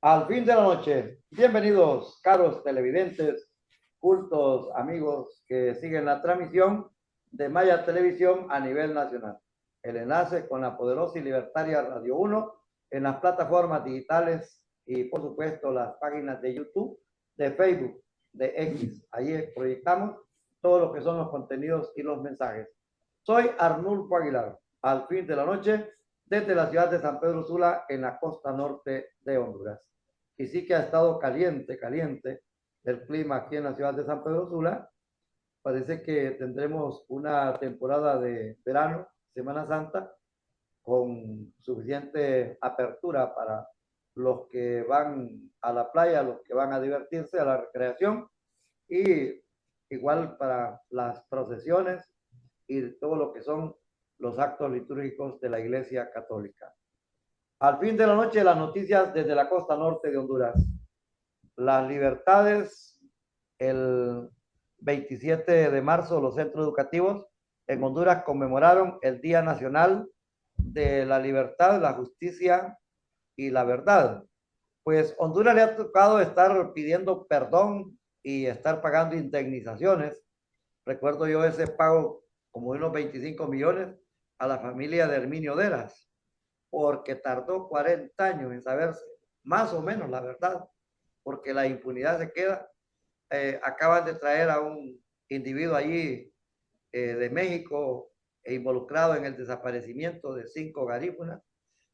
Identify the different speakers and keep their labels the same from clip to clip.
Speaker 1: Al fin de la noche. Bienvenidos, caros televidentes, cultos amigos que siguen la transmisión de Maya Televisión a nivel nacional. El enlace con la poderosa y libertaria Radio 1 en las plataformas digitales y, por supuesto, las páginas de YouTube, de Facebook, de X. Allí proyectamos todo lo que son los contenidos y los mensajes. Soy Arnulfo Aguilar. Al fin de la noche, desde la ciudad de San Pedro Sula, en la costa norte de Honduras. Y sí que ha estado caliente el clima aquí en la ciudad de San Pedro Sula. Parece que tendremos una temporada de verano, Semana Santa, con suficiente apertura para los que van a la playa, los que van a divertirse, a la recreación, y igual para las procesiones y todo lo que son los actos litúrgicos de la Iglesia Católica. Al fin de la noche, las noticias desde la costa norte de Honduras. Las libertades, el 27 de marzo, los centros educativos en Honduras conmemoraron el Día Nacional de la Libertad, la Justicia y la Verdad. Pues Honduras le ha tocado estar pidiendo perdón y estar pagando indemnizaciones. Recuerdo yo ese pago como de unos 25 millones a la familia de Herminio Deras, porque tardó 40 años en saberse más o menos la verdad, porque la impunidad se queda. Acaban de traer a un individuo allí de México involucrado en el desaparecimiento de 5 garífunas.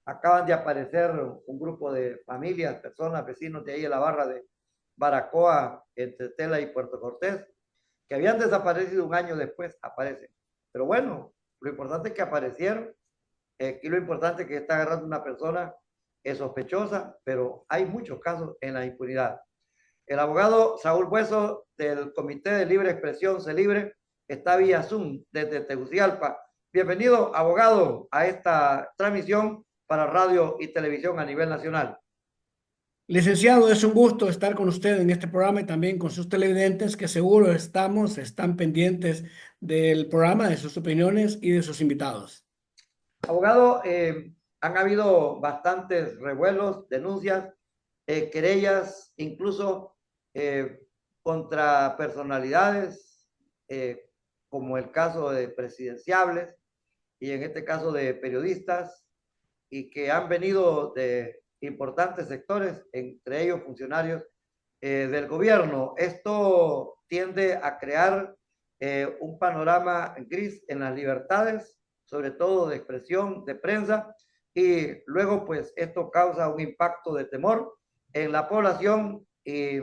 Speaker 1: Acaban de aparecer un grupo de familias, personas, vecinos de ahí en la barra de Baracoa, entre Tela y Puerto Cortés, que habían desaparecido un año después, aparecen. Pero bueno, lo importante es que aparecieron. Y lo importante es que está agarrando una persona sospechosa, pero hay muchos casos en la impunidad. El abogado Saúl Bueso del Comité de Libre Expresión CELIBRE está vía Zoom desde Tegucigalpa. Bienvenido, abogado, a esta transmisión para radio y televisión a nivel nacional.
Speaker 2: Licenciado, es un gusto estar con usted en este programa y también con sus televidentes que seguro están pendientes del programa, de sus opiniones y de sus invitados.
Speaker 1: Abogado, han habido bastantes revuelos, denuncias, querellas, incluso contra personalidades, como el caso de presidenciables y en este caso de periodistas, y que han venido de importantes sectores, entre ellos funcionarios del gobierno. Esto tiende a crear un panorama gris en las libertades, sobre todo de expresión, de prensa, y luego pues esto causa un impacto de temor en la población y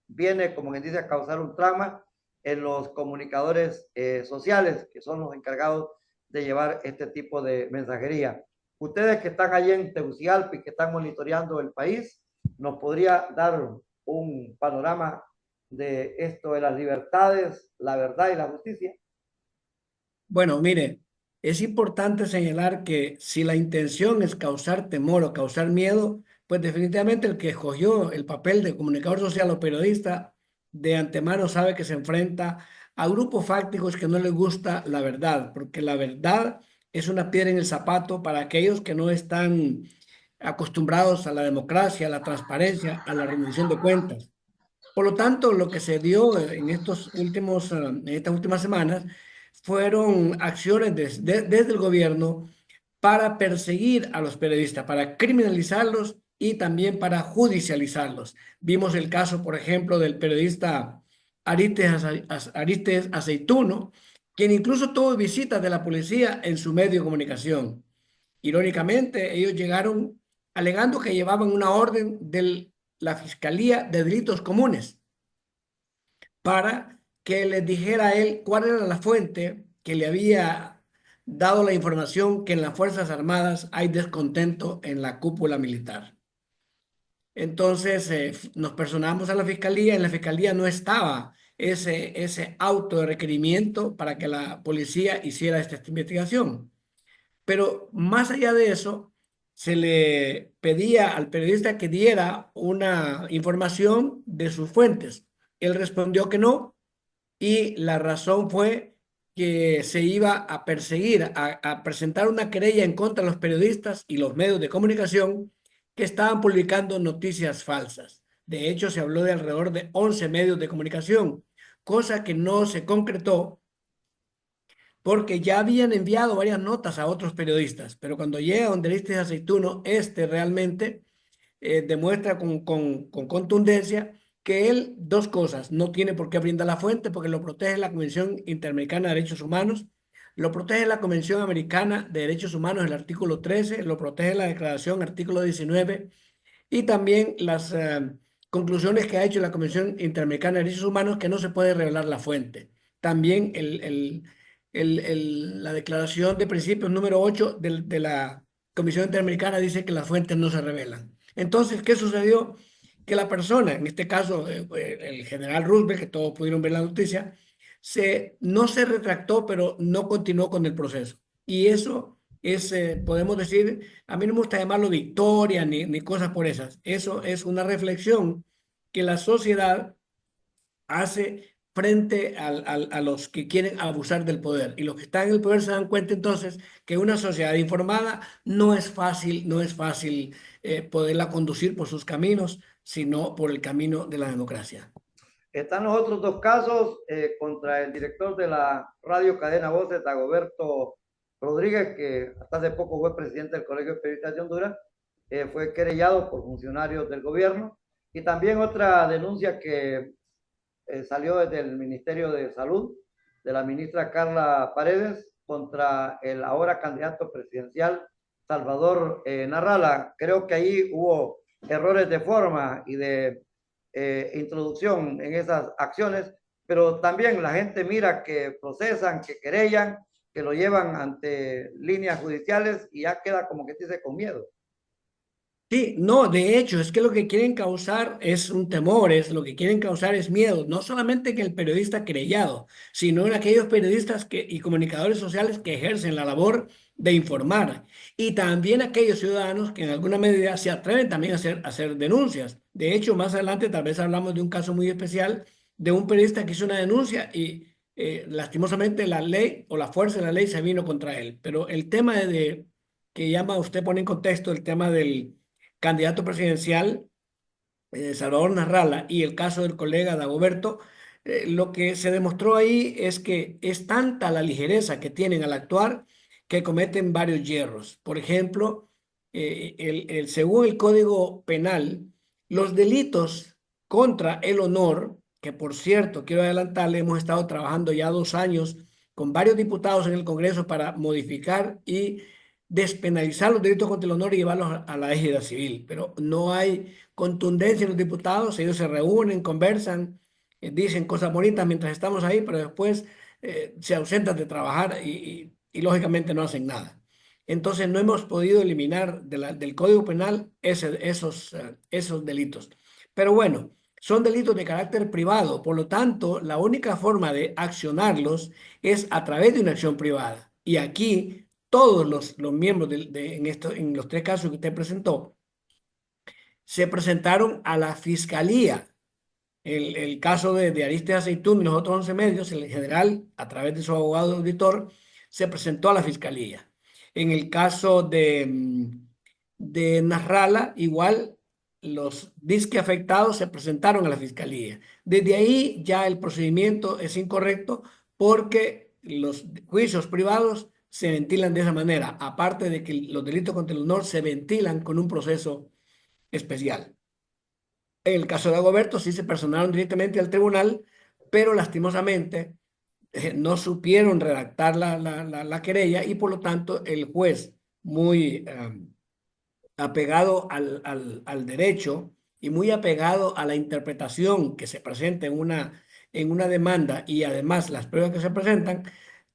Speaker 1: viene, como quien dice, a causar un trauma en los comunicadores sociales, que son los encargados de llevar este tipo de mensajería. Ustedes que están allí en Tegucigalpa y que están monitoreando el país, ¿nos podría dar un panorama de esto de las libertades, la verdad y la justicia?
Speaker 2: Bueno, mire, es importante señalar que si la intención es causar temor o causar miedo, pues definitivamente el que escogió el papel de comunicador social o periodista de antemano sabe que se enfrenta a grupos fácticos que no les gusta la verdad, porque la verdad es una piedra en el zapato para aquellos que no están acostumbrados a la democracia, a la transparencia, a la rendición de cuentas. Por lo tanto, lo que se dio en estas últimas semanas fueron acciones desde el gobierno para perseguir a los periodistas, para criminalizarlos y también para judicializarlos. Vimos el caso, por ejemplo, del periodista Aristes Aceituno, quien incluso tuvo visitas de la policía en su medio de comunicación. Irónicamente, ellos llegaron alegando que llevaban una orden de la Fiscalía de Delitos Comunes para que les dijera a él cuál era la fuente que le había dado la información que en las Fuerzas Armadas hay descontento en la cúpula militar. Entonces nos personamos a la Fiscalía. En la Fiscalía no estaba ese auto de requerimiento para que la policía hiciera esta investigación. Pero más allá de eso, se le pedía al periodista que diera una información de sus fuentes. Él respondió que no, y la razón fue que se iba a perseguir, a presentar una querella en contra de los periodistas y los medios de comunicación que estaban publicando noticias falsas. De hecho, se habló de alrededor de 11 medios de comunicación, cosa que no se concretó porque ya habían enviado varias notas a otros periodistas, pero cuando llega donde Aristes Aceituno, este realmente demuestra con contundencia que él, dos cosas, no tiene por qué brindar la fuente porque lo protege la Convención Interamericana de Derechos Humanos, lo protege la Convención Americana de Derechos Humanos, el artículo 13, lo protege la Declaración, artículo 19, y también las conclusiones que ha hecho la Convención Interamericana de Derechos Humanos, que no se puede revelar la fuente. También la Declaración de Principios número 8 de la Comisión Interamericana dice que las fuentes no se revelan. Entonces, ¿qué sucedió? Que la persona, en este caso el general Roosevelt, que todos pudieron ver la noticia, no se retractó, pero no continuó con el proceso. Y eso es, podemos decir, a mí no me gusta llamarlo victoria ni cosas por esas. Eso es una reflexión que la sociedad hace frente a los que quieren abusar del poder. Y los que están en el poder se dan cuenta entonces que una sociedad informada no es fácil poderla conducir por sus caminos, sino por el camino de la democracia.
Speaker 1: Están los otros dos casos contra el director de la radio Cadena Voces, Dagoberto Rodríguez, que hasta hace poco fue presidente del Colegio de Periodistas de Honduras, fue querellado por funcionarios del gobierno. Y también otra denuncia que salió desde el Ministerio de Salud, de la ministra Carla Paredes, contra el ahora candidato presidencial Salvador Narrala. Creo que ahí hubo errores de forma y de introducción en esas acciones, pero también la gente mira que procesan, que querellan, que lo llevan ante líneas judiciales y ya queda como que dice con miedo.
Speaker 2: Sí, no, de hecho, es que lo que quieren causar es un temor, lo que quieren causar es miedo, no solamente en el periodista querellado, sino en aquellos periodistas y comunicadores sociales que ejercen la labor de informar, y también aquellos ciudadanos que en alguna medida se atreven también a hacer denuncias. De hecho, más adelante tal vez hablamos de un caso muy especial de un periodista que hizo una denuncia y lastimosamente la ley o la fuerza de la ley se vino contra él. Pero el tema que llama, usted pone en contexto el tema del candidato presidencial Salvador Narrala y el caso del colega Dagoberto, lo que se demostró ahí es que es tanta la ligereza que tienen al actuar que cometen varios hierros. Por ejemplo, según el Código Penal, los delitos contra el honor, que por cierto, quiero adelantarle, hemos estado trabajando ya 2 años con varios diputados en el Congreso para modificar y despenalizar los delitos contra el honor y llevarlos a la égida civil, pero no hay contundencia en los diputados, ellos se reúnen, conversan, dicen cosas bonitas mientras estamos ahí, pero después se ausentan de trabajar y lógicamente no hacen nada. Entonces no hemos podido eliminar del Código Penal esos delitos. Pero bueno, son delitos de carácter privado, por lo tanto, la única forma de accionarlos es a través de una acción privada. Y aquí todos los miembros en los 3 casos que usted presentó se presentaron a la fiscalía. El caso de Aristes Aceitún y los otros 11 medios, el general, a través de su abogado auditor, se presentó a la fiscalía. En el caso de Nasralla, igual los disque afectados se presentaron a la fiscalía. Desde ahí ya el procedimiento es incorrecto porque los juicios privados se ventilan de esa manera, aparte de que los delitos contra el honor se ventilan con un proceso especial. En el caso de Dagoberto sí se personaron directamente al tribunal, pero lastimosamente no supieron redactar la querella y por lo tanto el juez, muy apegado al derecho y muy apegado a la interpretación que se presenta en una demanda y además las pruebas que se presentan,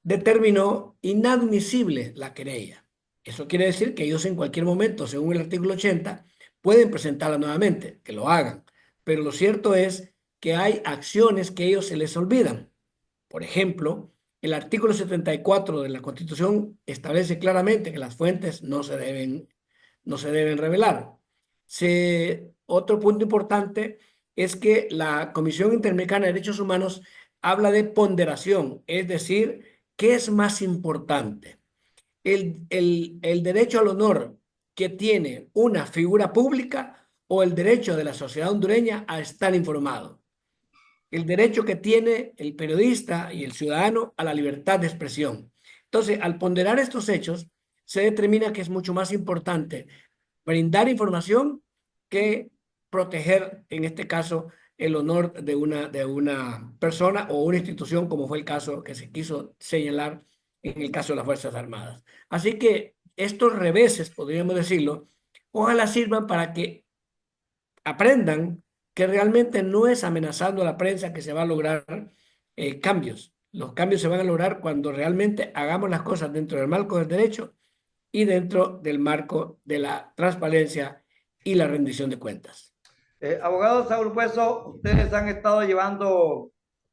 Speaker 2: determinó inadmisible la querella. Eso quiere decir que ellos en cualquier momento, según el artículo 80, pueden presentarla nuevamente, que lo hagan. Pero lo cierto es que hay acciones que a ellos se les olvidan. Por ejemplo, el artículo 74 de la Constitución establece claramente que las fuentes no se deben revelar. Otro punto importante es que la Comisión Interamericana de Derechos Humanos habla de ponderación, es decir, ¿qué es más importante? El derecho al honor que tiene una figura pública o el derecho de la sociedad hondureña a estar informado. El derecho que tiene el periodista y el ciudadano a la libertad de expresión. Entonces, al ponderar estos hechos, se determina que es mucho más importante brindar información que proteger, en este caso, el honor de una persona o una institución, como fue el caso que se quiso señalar en el caso de las Fuerzas Armadas. Así que estos reveses, podríamos decirlo, ojalá sirvan para que aprendan que realmente no es amenazando a la prensa que se va a lograr cambios. Los cambios se van a lograr cuando realmente hagamos las cosas dentro del marco del derecho y dentro del marco de la transparencia y la rendición de cuentas.
Speaker 1: Abogado Saúl Hueso, ustedes han estado llevando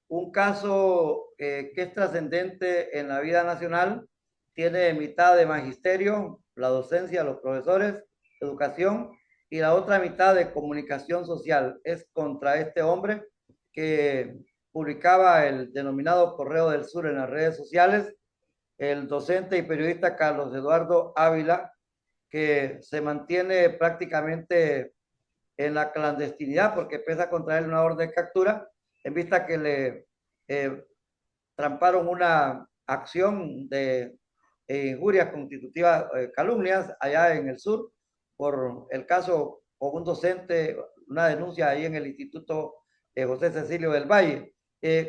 Speaker 1: un caso que es trascendente en la vida nacional, tiene mitad de magisterio, la docencia, los profesores, educación, y la otra mitad de comunicación social. Es contra este hombre que publicaba el denominado Correo del Sur en las redes sociales, el docente y periodista Carlos Eduardo Ávila, que se mantiene prácticamente en la clandestinidad porque pesa contra él una orden de captura en vista que le tramparon una acción de injurias constitutivas, calumnias allá en el sur por el caso con un docente, una denuncia ahí en el Instituto José Cecilio del Valle.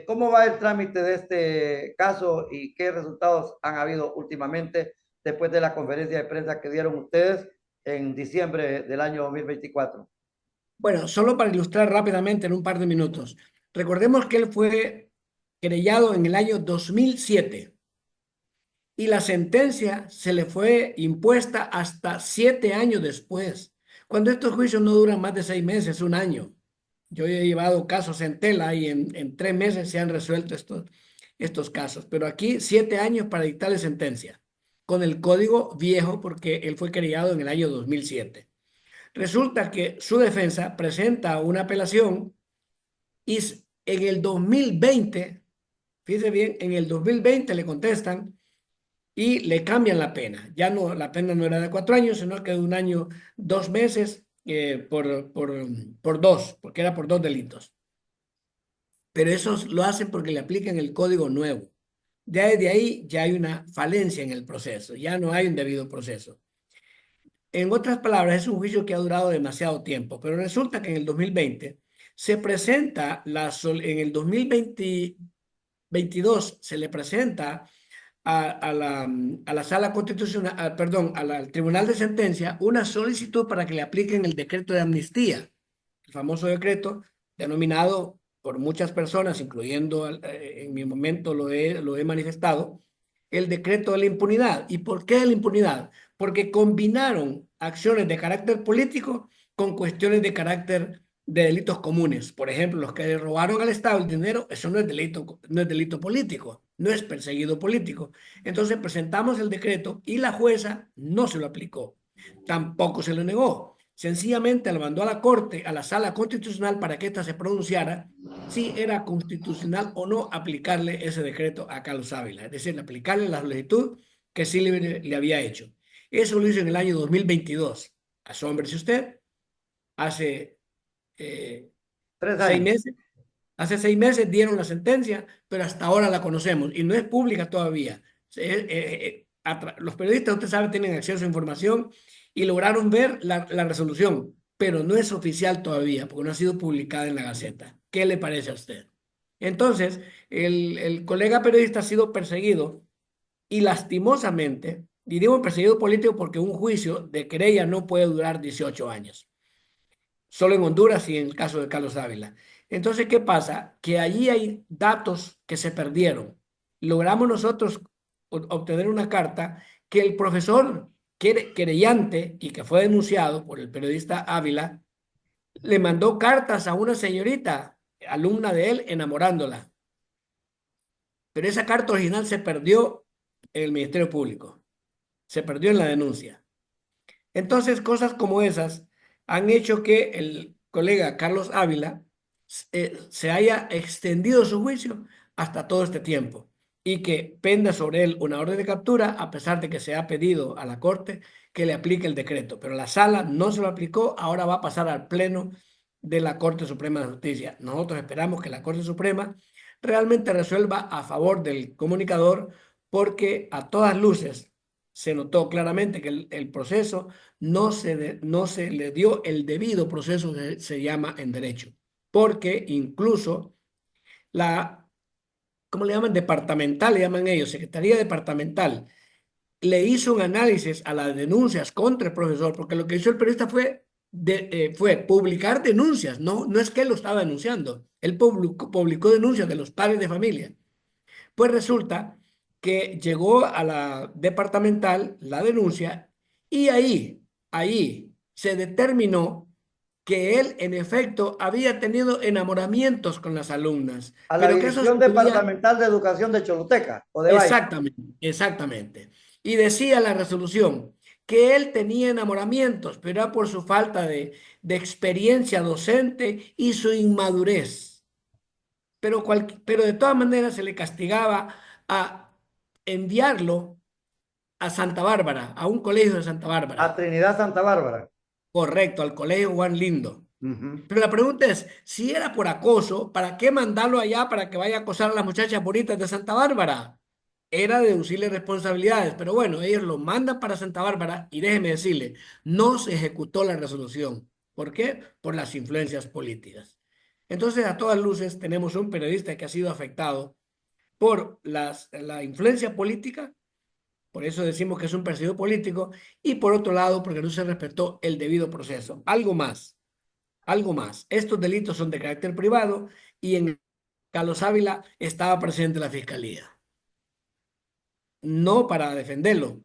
Speaker 1: ¿Cómo va el trámite de este caso y qué resultados han habido últimamente después de la conferencia de prensa que dieron ustedes en diciembre del año 2024?
Speaker 2: Bueno, solo para ilustrar rápidamente en un par de minutos. Recordemos que él fue querellado en el año 2007 y la sentencia se le fue impuesta hasta 7 años después, cuando estos juicios no duran más de 6 meses, un año. Yo he llevado casos en tela y en 3 meses se han resuelto estos casos, pero aquí 7 años para dictarle sentencia, con el código viejo porque él fue querellado en el año 2007. Resulta que su defensa presenta una apelación y en el 2020, fíjese bien, en el 2020 le contestan y le cambian la pena. Ya no, la pena no era de 4 años, sino que de 1 año, 2 meses por dos, porque era por dos delitos. Pero eso lo hacen porque le aplican el código nuevo. Ya desde ahí ya hay una falencia en el proceso, ya no hay un debido proceso. En otras palabras, es un juicio que ha durado demasiado tiempo, pero resulta que en el 2020 se presenta, en el 2022 se le presenta a la sala constitucional, perdón, al tribunal de sentencia, una solicitud para que le apliquen el decreto de amnistía, el famoso decreto denominado por muchas personas, incluyendo en mi momento lo he manifestado, el decreto de la impunidad. ¿Y por qué la impunidad? Porque combinaron acciones de carácter político con cuestiones de carácter de delitos comunes. Por ejemplo, los que le robaron al Estado el dinero, eso no es delito político, no es perseguido político. Entonces presentamos el decreto y la jueza no se lo aplicó, tampoco se lo negó. Sencillamente lo mandó a la Corte, a la Sala Constitucional, para que ésta se pronunciara si era constitucional o no aplicarle ese decreto a Carlos Ávila, es decir, aplicarle la solicitud que sí le había hecho. Eso lo hizo en el año 2022. Asómbrese usted, hace 6
Speaker 1: 3 años.
Speaker 2: meses. Hace 6 meses dieron la sentencia, pero hasta ahora la conocemos y no es pública todavía. Los periodistas, usted sabe, tienen acceso a información y lograron ver la resolución, pero no es oficial todavía porque no ha sido publicada en la Gaceta. ¿Qué le parece a usted? Entonces, el colega periodista ha sido perseguido y lastimosamente, y digo perseguido político porque un juicio de querella no puede durar 18 años solo en Honduras y en el caso de Carlos Ávila. Entonces, ¿qué pasa? Que allí hay datos que se perdieron. Logramos nosotros obtener una carta que el profesor querellante y que fue denunciado por el periodista Ávila, le mandó cartas a una señorita, alumna de él, enamorándola. Pero esa carta original se perdió en el Ministerio Público, se perdió en la denuncia. Entonces, cosas como esas han hecho que el colega Carlos Ávila se haya extendido su juicio hasta todo este tiempo y que penda sobre él una orden de captura, a pesar de que se ha pedido a la Corte que le aplique el decreto, pero la sala no se lo aplicó, ahora va a pasar al pleno de la Corte Suprema de Justicia. Nosotros esperamos que la Corte Suprema realmente resuelva a favor del comunicador, porque a todas luces se notó claramente que el proceso no se le dio el debido proceso que se llama en derecho, porque incluso la, ¿cómo le llaman? Departamental, le llaman ellos, Secretaría Departamental, le hizo un análisis a las denuncias contra el profesor, porque lo que hizo el periodista fue publicar denuncias, no es que él lo estaba denunciando, él publicó denuncias de los padres de familia. Pues resulta que llegó a la departamental la denuncia y ahí se determinó que él en efecto había tenido enamoramientos con las alumnas,
Speaker 1: A la
Speaker 2: pero que eso se
Speaker 1: Dirección
Speaker 2: podía.
Speaker 1: Departamental de Educación de Choluteca o de Valle.
Speaker 2: Exactamente, exactamente. Y decía la resolución que él tenía enamoramientos, pero era por su falta de experiencia docente y su inmadurez. Pero de todas maneras se le castigaba a enviarlo a Santa Bárbara, a un colegio de Santa
Speaker 1: A
Speaker 2: Bárbara.
Speaker 1: Trinidad Santa Bárbara.
Speaker 2: Correcto, al colegio Juan Lindo.
Speaker 1: Ujú.
Speaker 2: Pero la pregunta es, si era por acoso, ¿para qué mandarlo allá para que vaya a acosar a las muchachas bonitas de Santa Bárbara? Era deducirle responsabilidades, pero bueno, ellos lo mandan para Santa Bárbara y déjeme decirle, no se ejecutó la resolución. ¿Por qué? Por las influencias políticas. Entonces, a todas luces, tenemos un periodista que ha sido afectado por la influencia política, por eso decimos que es un perseguido político, y por otro lado, porque no se respetó el debido proceso. Algo más. Estos delitos son de carácter privado y en Carlos Ávila estaba presente la fiscalía. No para defenderlo,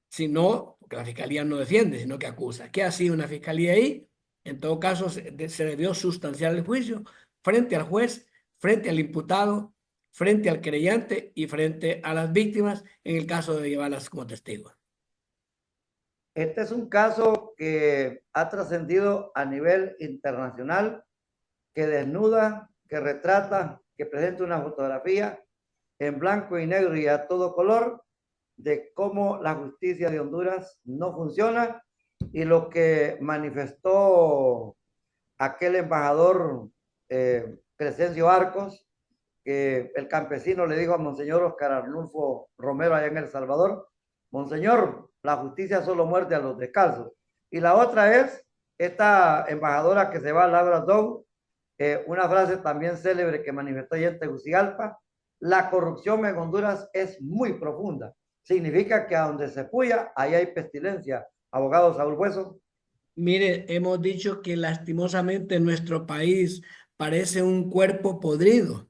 Speaker 2: sino porque la fiscalía no defiende, sino que acusa. ¿Qué ha sido una fiscalía ahí? En todo caso, se debió sustanciar el juicio frente al juez, frente al imputado, frente al querellante y frente a las víctimas en el caso de llevarlas como testigos.
Speaker 1: Este es un caso que ha trascendido a nivel internacional, que desnuda, que retrata, que presenta una fotografía en blanco y negro y a todo color de cómo la justicia de Honduras no funciona y lo que manifestó aquel embajador Crescencio Arcos, que el campesino le dijo a Monseñor Oscar Arnulfo Romero allá en El Salvador: Monseñor, la justicia solo muerde a los descalzos. Y la otra es esta embajadora que se va a Labrador, una frase también célebre que manifestó allá en Tegucigalpa: la corrupción en Honduras es muy profunda. Significa que a donde se puya, ahí hay pestilencia. Abogado Saúl Hueso.
Speaker 2: Mire, hemos dicho que lastimosamente nuestro país parece un cuerpo podrido,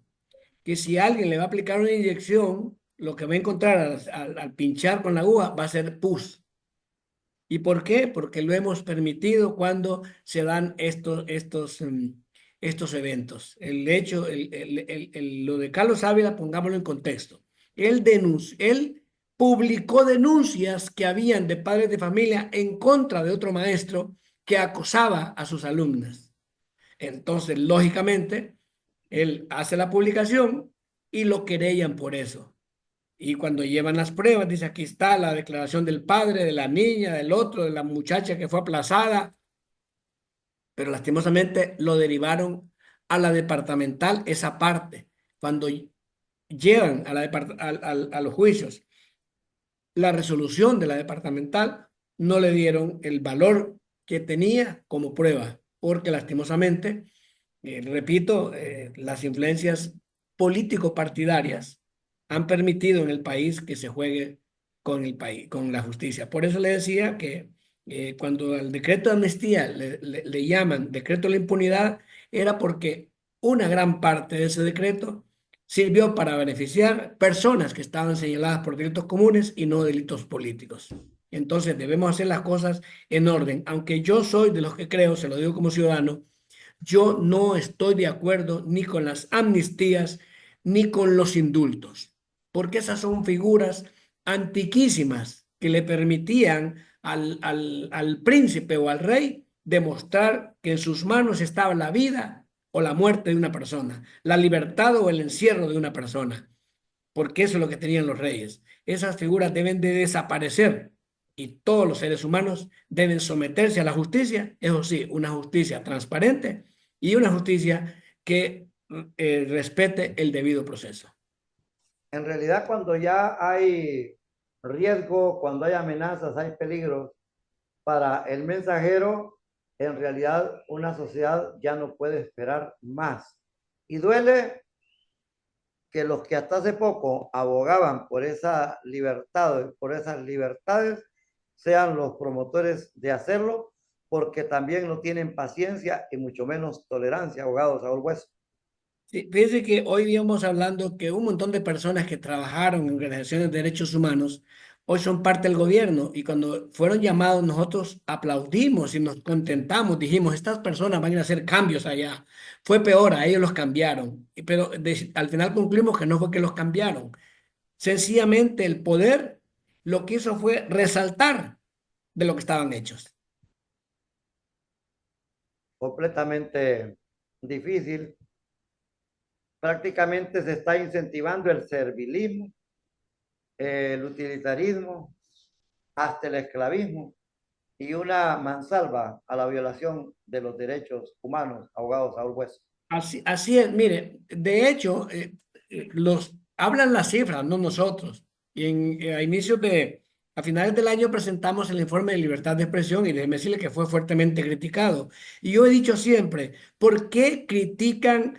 Speaker 2: que si alguien le va a aplicar una inyección, lo que va a encontrar al pinchar con la aguja va a ser pus. ¿Y por qué? Porque lo hemos permitido cuando se dan estos eventos. El hecho, lo de Carlos Ávila, pongámoslo en contexto. Él publicó denuncias que habían de padres de familia en contra de otro maestro que acosaba a sus alumnas. Entonces, lógicamente, él hace la publicación y lo querellan por eso. Y cuando llevan las pruebas, dice, aquí está la declaración del padre, de la niña, del otro, de la muchacha que fue aplazada, pero lastimosamente lo derivaron a la departamental esa parte. Cuando llevan a los juicios la resolución de la departamental, no le dieron el valor que tenía como prueba, porque lastimosamente, repito, las influencias político-partidarias han permitido en el país que se juegue con el país, con la justicia. Por eso le decía que cuando al decreto de amnistía le llaman decreto de la impunidad, era porque una gran parte de ese decreto sirvió para beneficiar personas que estaban señaladas por delitos comunes y no delitos políticos. Entonces debemos hacer las cosas en orden. Aunque yo soy de los que creo, se lo digo como ciudadano, yo no estoy de acuerdo ni con las amnistías ni con los indultos, porque esas son figuras antiquísimas que le permitían al príncipe o al rey demostrar que en sus manos estaba la vida o la muerte de una persona, la libertad o el encierro de una persona, porque eso es lo que tenían los reyes. Esas figuras deben de desaparecer y todos los seres humanos deben someterse a la justicia, eso sí, una justicia transparente y una justicia que respete el debido proceso.
Speaker 1: En realidad, cuando ya hay riesgo, cuando hay amenazas, hay peligros para el mensajero, en realidad una sociedad ya no puede esperar más. Y duele que los que hasta hace poco abogaban por esa libertad, por esas libertades, sean los promotores de hacerlo, porque también no tienen paciencia y mucho menos tolerancia, abogado Saúl Hueso.
Speaker 2: Sí, fíjese que hoy íbamos hablando que un montón de personas que trabajaron en organizaciones de derechos humanos hoy son parte del gobierno y cuando fueron llamados nosotros aplaudimos y nos contentamos, dijimos, estas personas van a hacer cambios allá. Fue peor, a ellos los cambiaron, pero al final concluimos que no fue que los cambiaron. Sencillamente el poder lo que hizo fue resaltar de lo que estaban hechos.
Speaker 1: Completamente difícil. Prácticamente se está incentivando el servilismo, el utilitarismo, hasta el esclavismo y una mansalva a la violación de los derechos humanos, abogado Saúl Hueso.
Speaker 2: Así es, mire, de hecho, hablan las cifras, no nosotros. Y a inicios a finales del año presentamos el informe de libertad de expresión y déjeme decirle que fue fuertemente criticado. Y yo he dicho siempre, ¿por qué critican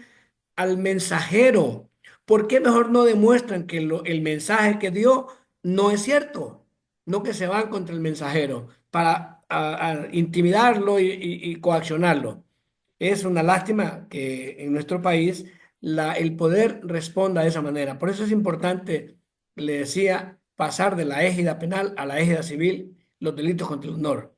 Speaker 2: al mensajero? ¿Por qué mejor no demuestran que el mensaje que dio no es cierto? No que se van contra el mensajero para a intimidarlo y coaccionarlo. Es una lástima que en nuestro país el poder responda de esa manera. Por eso es importante, le decía, pasar de la égida penal a la égida civil los delitos contra el honor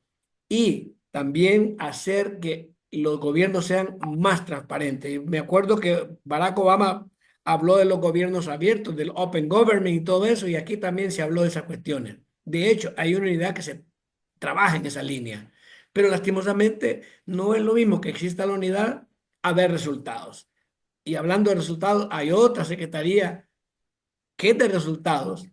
Speaker 2: y también hacer que los gobiernos sean más transparentes. Me acuerdo que Barack Obama habló de los gobiernos abiertos, del Open Government y todo eso, y aquí también se habló de esas cuestiones. De hecho, hay una unidad que se trabaja en esa línea, pero lastimosamente no es lo mismo que exista la unidad a ver resultados. Y hablando de resultados, hay otra secretaría que es de resultados,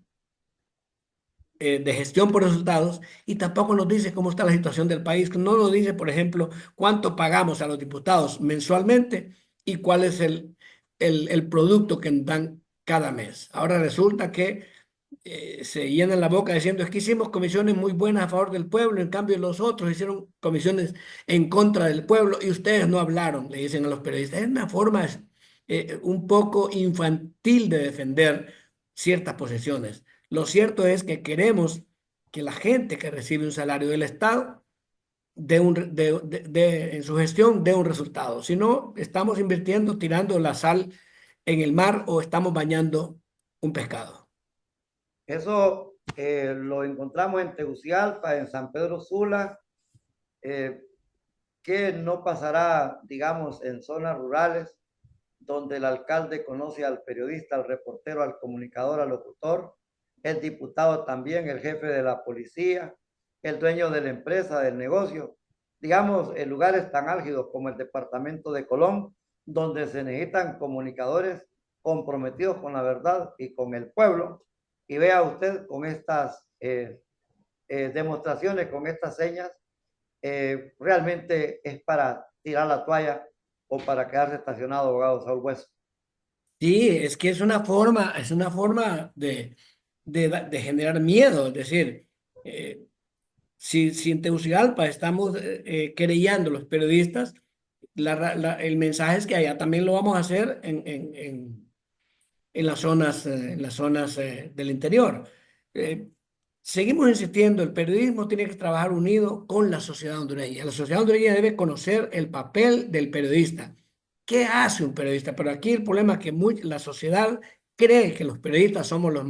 Speaker 2: de gestión por resultados, y tampoco nos dice cómo está la situación del país. No nos dice, por ejemplo, cuánto pagamos a los diputados mensualmente y cuál es el producto que dan cada mes. Ahora resulta que se llenan la boca diciendo es que hicimos comisiones muy buenas a favor del pueblo, en cambio los otros hicieron comisiones en contra del pueblo y ustedes no hablaron, le dicen a los periodistas. Es una forma un poco infantil de defender ciertas posiciones. Lo cierto es que queremos que la gente que recibe un salario del Estado en su gestión dé un resultado. Si no, estamos invirtiendo, tirando la sal en el mar o estamos bañando un pescado.
Speaker 1: Eso lo encontramos en Tegucigalpa, en San Pedro Sula, eh, que no pasará, digamos, en zonas rurales, donde el alcalde conoce al periodista, al reportero, al comunicador, al locutor, el diputado también, el jefe de la policía, el dueño de la empresa, del negocio. Digamos, en lugares tan álgidos como el departamento de Colón, donde se necesitan comunicadores comprometidos con la verdad y con el pueblo. Y vea usted con estas demostraciones, con estas señas, realmente es para tirar la toalla o para quedarse estacionado, abogado Saúl Hueso.
Speaker 2: Sí, es que es una forma de generar miedo. Es decir, si en Tegucigalpa estamos querellando los periodistas, el mensaje es que allá también lo vamos a hacer en las zonas del interior. Eh, Seguimos insistiendo, el periodismo tiene que trabajar unido con la sociedad hondureña. La sociedad hondureña debe conocer el papel del periodista. ¿Qué hace un periodista? Pero aquí el problema es que la sociedad cree que los periodistas somos los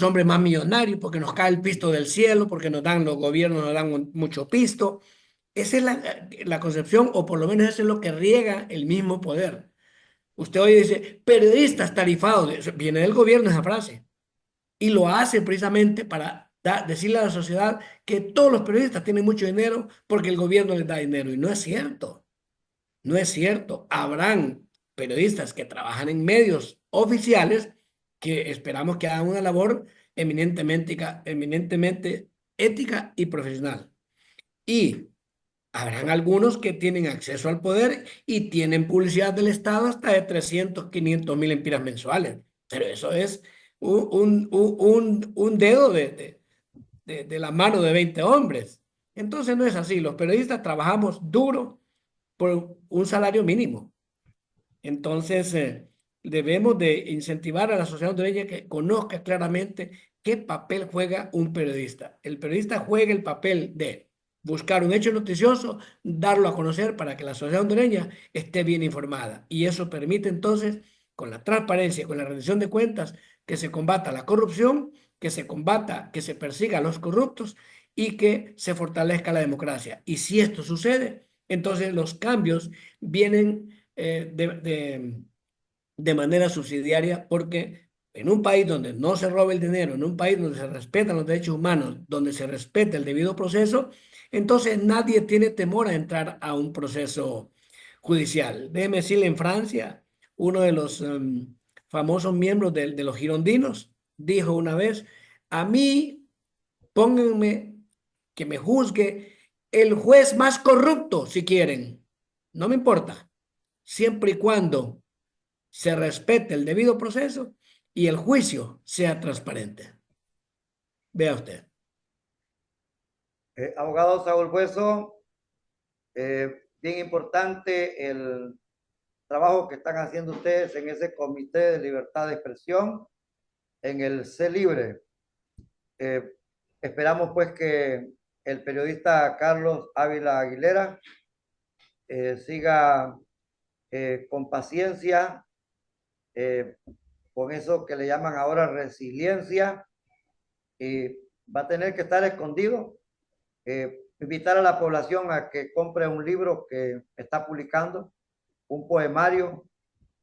Speaker 2: hombres más millonarios porque nos cae el pisto del cielo, porque los gobiernos nos dan mucho pisto. Esa es la concepción, o por lo menos eso es lo que riega el mismo poder. Usted hoy dice, periodistas tarifados, viene del gobierno esa frase, y lo hace precisamente para decirle a la sociedad que todos los periodistas tienen mucho dinero porque el gobierno les da dinero, y no es cierto. No es cierto. Habrán periodistas que trabajan en medios oficiales que esperamos que hagan una labor eminentemente ética y profesional. Y habrán algunos que tienen acceso al poder y tienen publicidad del Estado hasta de 300, 500 mil lempiras mensuales. Pero eso es un dedo de la mano de 20 hombres. Entonces no es así. Los periodistas trabajamos duro por un salario mínimo. Entonces debemos de incentivar a la sociedad hondureña que conozca claramente qué papel juega un periodista. El periodista juega el papel de buscar un hecho noticioso, darlo a conocer para que la sociedad hondureña esté bien informada. Y eso permite entonces, con la transparencia, con la rendición de cuentas, que se combata la corrupción, que se persiga a los corruptos y que se fortalezca la democracia. Y si esto sucede, entonces los cambios vienen de manera subsidiaria, porque en un país donde no se roba el dinero, en un país donde se respetan los derechos humanos, donde se respeta el debido proceso, entonces nadie tiene temor a entrar a un proceso judicial. Déjeme decirle, en Francia, uno de los famosos miembros de los girondinos dijo una vez: a mí pónganme que me juzgue el juez más corrupto si quieren, no me importa, siempre y cuando se respete el debido proceso y el juicio sea transparente. Vea usted.
Speaker 1: Abogado Saúl Bueso, bien importante el trabajo que están haciendo ustedes en ese Comité de Libertad de Expresión, en el C Libre. Esperamos pues que el periodista Carlos Ávila Aguilera siga con paciencia, con eso que le llaman ahora resiliencia, y va a tener que estar escondido. Invitar a la población a que compre un libro que está publicando, un poemario,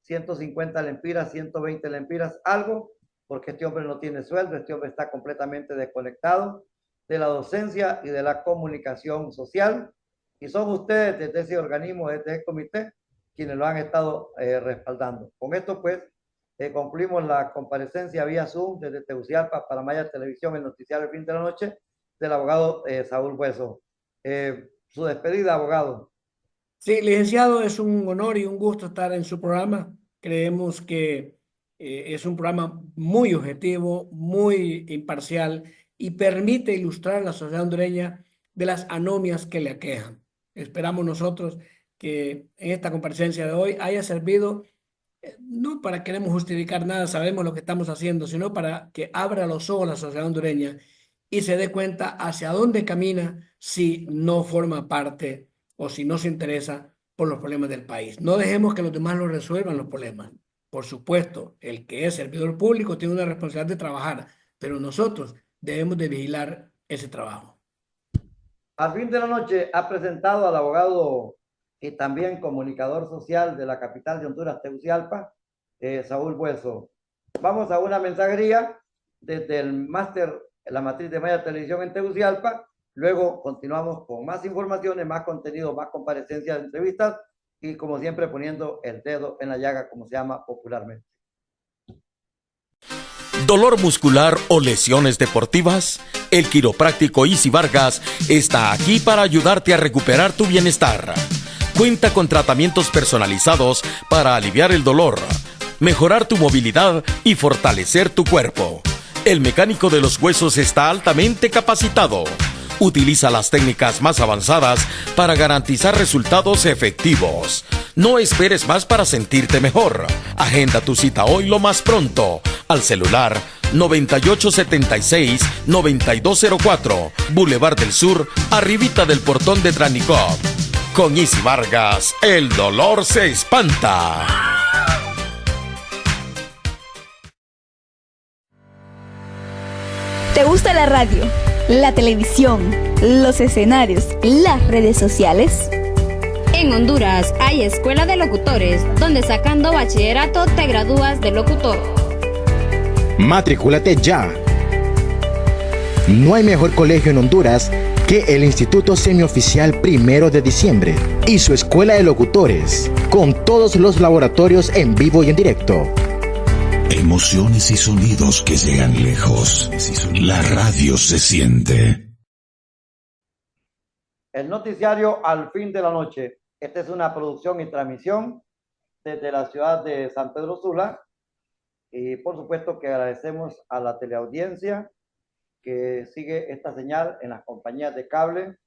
Speaker 1: 150 lempiras, 120 lempiras, algo, porque este hombre no tiene sueldo, este hombre está completamente desconectado de la docencia y de la comunicación social, y son ustedes desde ese organismo, desde ese comité, quienes lo han estado respaldando. Con esto pues concluimos la comparecencia vía Zoom desde Tegucigalpa para Maya Televisión, el noticiario El Fin de la Noche, del abogado Saúl Bueso. Su despedida, abogado.
Speaker 2: Sí, licenciado, es un honor y un gusto estar en su programa. Creemos que es un programa muy objetivo, muy imparcial y permite ilustrar a la sociedad hondureña de las anomias que le aquejan. Esperamos nosotros que en esta comparecencia de hoy haya servido, no para queremos justificar nada, sabemos lo que estamos haciendo, sino para que abra los ojos a la sociedad hondureña y se dé cuenta hacia dónde camina si no forma parte o si no se interesa por los problemas del país. No dejemos que los demás lo resuelvan los problemas. Por supuesto, el que es servidor público tiene una responsabilidad de trabajar, pero nosotros debemos de vigilar ese trabajo.
Speaker 1: Al Fin de la Noche ha presentado al abogado y también comunicador social de la capital de Honduras, Tegucigalpa, Saúl Bueso. Vamos a una mensajería desde el máster, la matriz de Maya Televisión en Tegucigalpa. Luego continuamos con más informaciones, más contenido, más comparecencias, entrevistas y como siempre poniendo el dedo en la llaga, como se llama popularmente.
Speaker 3: ¿Dolor muscular o lesiones deportivas? El quiropráctico Easy Vargas está aquí para ayudarte a recuperar tu bienestar. Cuenta con tratamientos personalizados para aliviar el dolor, mejorar tu movilidad y fortalecer tu cuerpo. El mecánico de los huesos está altamente capacitado. Utiliza las técnicas más avanzadas para garantizar resultados efectivos. No esperes más para sentirte mejor. Agenda tu cita hoy lo más pronto al celular 9876-9204, Boulevard del Sur, arribita del portón de Tranicop. Con Easy Vargas, el dolor se espanta.
Speaker 4: ¿Te gusta la radio, la televisión, los escenarios, las redes sociales?
Speaker 5: En Honduras hay Escuela de Locutores, donde sacando bachillerato te gradúas de locutor.
Speaker 6: Matricúlate ya. No hay mejor colegio en Honduras que el Instituto Semioficial 1 de Diciembre y su Escuela de Locutores, con todos los laboratorios en vivo y en directo.
Speaker 7: Emociones y sonidos que llegan lejos. La radio se siente.
Speaker 1: El noticiario Al Fin de la Noche. Esta es una producción y transmisión desde la ciudad de San Pedro Sula. Y por supuesto que agradecemos a la teleaudiencia que sigue esta señal en las compañías de cable,